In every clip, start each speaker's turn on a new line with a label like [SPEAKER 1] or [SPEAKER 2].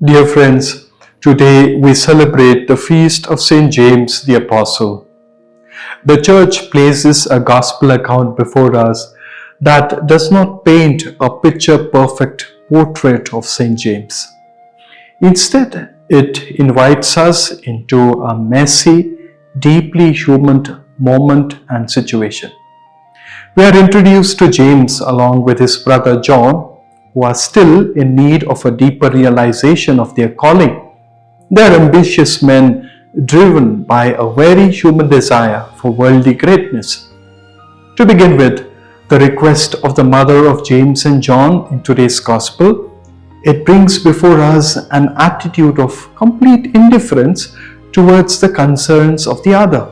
[SPEAKER 1] Dear friends, today we celebrate the feast of St. James the Apostle. The Church places a gospel account before us that does not paint a picture-perfect portrait of St. James. Instead, it invites us into a messy, deeply human moment and situation. We are introduced to James along with his brother John, who are still in need of a deeper realization of their calling. They are ambitious men driven by a very human desire for worldly greatness. To begin with, the request of the mother of James and John in today's Gospel, it brings before us an attitude of complete indifference towards the concerns of the other.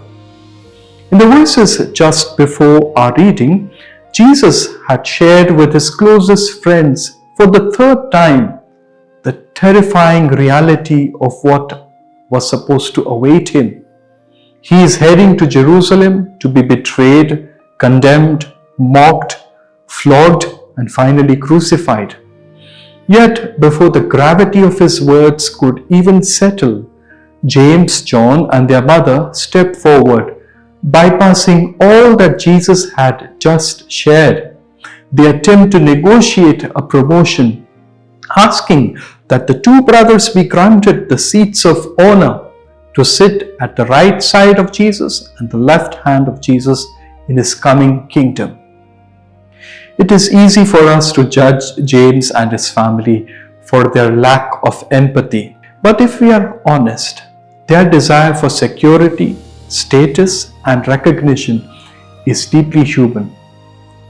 [SPEAKER 1] In the verses just before our reading, Jesus had shared with his closest friends for the third time the terrifying reality of what was supposed to await him. He is heading to Jerusalem to be betrayed, condemned, mocked, flogged, and finally crucified. Yet, before the gravity of his words could even settle, James, John, and their mother stepped forward, bypassing all that Jesus had just shared. They attempt to negotiate a promotion, asking that the two brothers be granted the seats of honor to sit at the right side of Jesus and the left hand of Jesus in his coming kingdom. It is easy for us to judge James and his family for their lack of empathy. But if we are honest, their desire for security, status, and recognition is deeply human.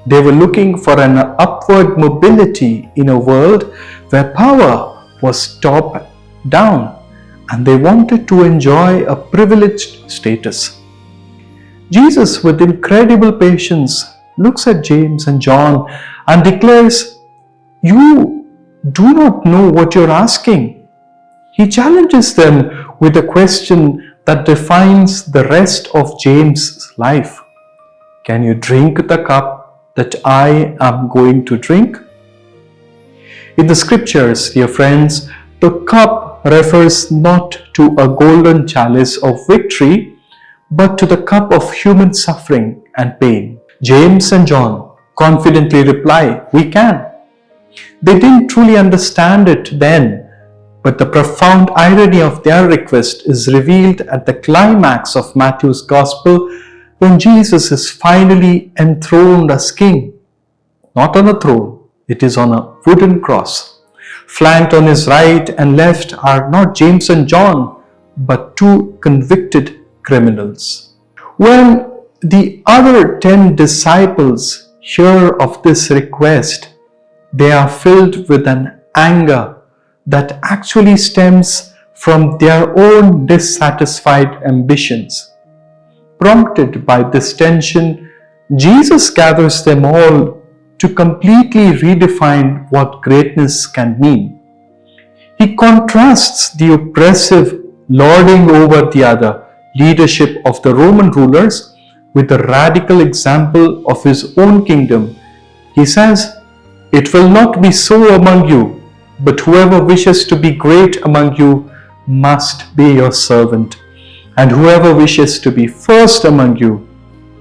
[SPEAKER 1] They were looking for an upward mobility in a world where power was top down, and they wanted to enjoy a privileged status. Jesus, with incredible patience, looks at James and John and declares, "You do not know what you're asking." He challenges them with a question that defines the rest of James' life. Can you drink the cup that I am going to drink? In the scriptures, dear friends, the cup refers not to a golden chalice of victory, but to the cup of human suffering and pain. James and John confidently reply, "We can." They didn't truly understand it then, but the profound irony of their request is revealed at the climax of Matthew's Gospel when Jesus is finally enthroned as king. Not on a throne, it is on a wooden cross. Flanked on his right and left are not James and John, but two convicted criminals. When the other 10 disciples hear of this request, they are filled with an anger that actually stems from their own dissatisfied ambitions. Prompted by this tension, Jesus gathers them all to completely redefine what greatness can mean. He contrasts the oppressive, lording over the other leadership of the Roman rulers with the radical example of his own kingdom. He says, "It will not be so among you, but whoever wishes to be great among you must be your servant, and whoever wishes to be first among you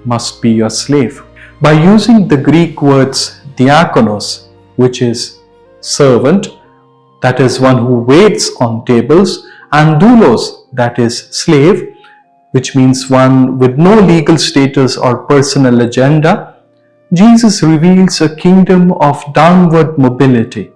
[SPEAKER 1] must be your slave." By using the Greek words diakonos, which is servant, that is one who waits on tables, and doulos, that is slave, which means one with no legal status or personal agenda, Jesus reveals a kingdom of downward mobility.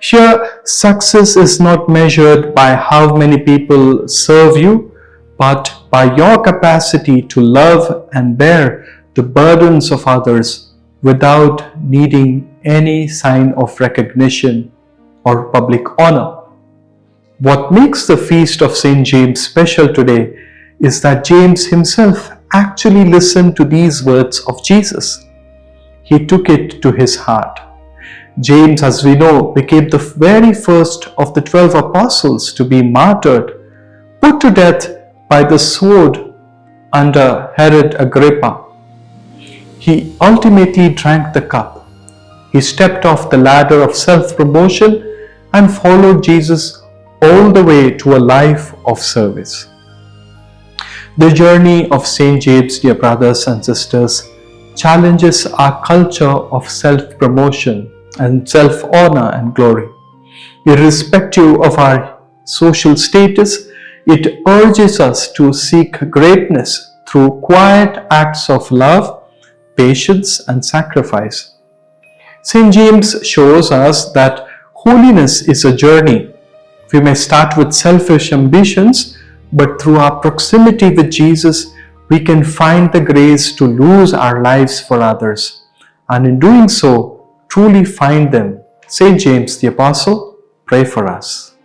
[SPEAKER 1] Here, success is not measured by how many people serve you, but by your capacity to love and bear the burdens of others without needing any sign of recognition or public honor. What makes the feast of St. James special today is that James himself actually listened to these words of Jesus. He took it to his heart. James, as we know, became the very first of the 12 apostles to be martyred, put to death by the sword under Herod Agrippa. He ultimately drank the cup. He stepped off the ladder of self-promotion and followed Jesus all the way to a life of service. The journey of St. James, dear brothers and sisters, challenges our culture of self-promotion and self-honor and glory. Irrespective of our social status, it urges us to seek greatness through quiet acts of love, patience, and sacrifice. St. James shows us that holiness is a journey. We may start with selfish ambitions, but through our proximity with Jesus, we can find the grace to lose our lives for others, and in doing so, truly find them. St. James the Apostle, pray for us.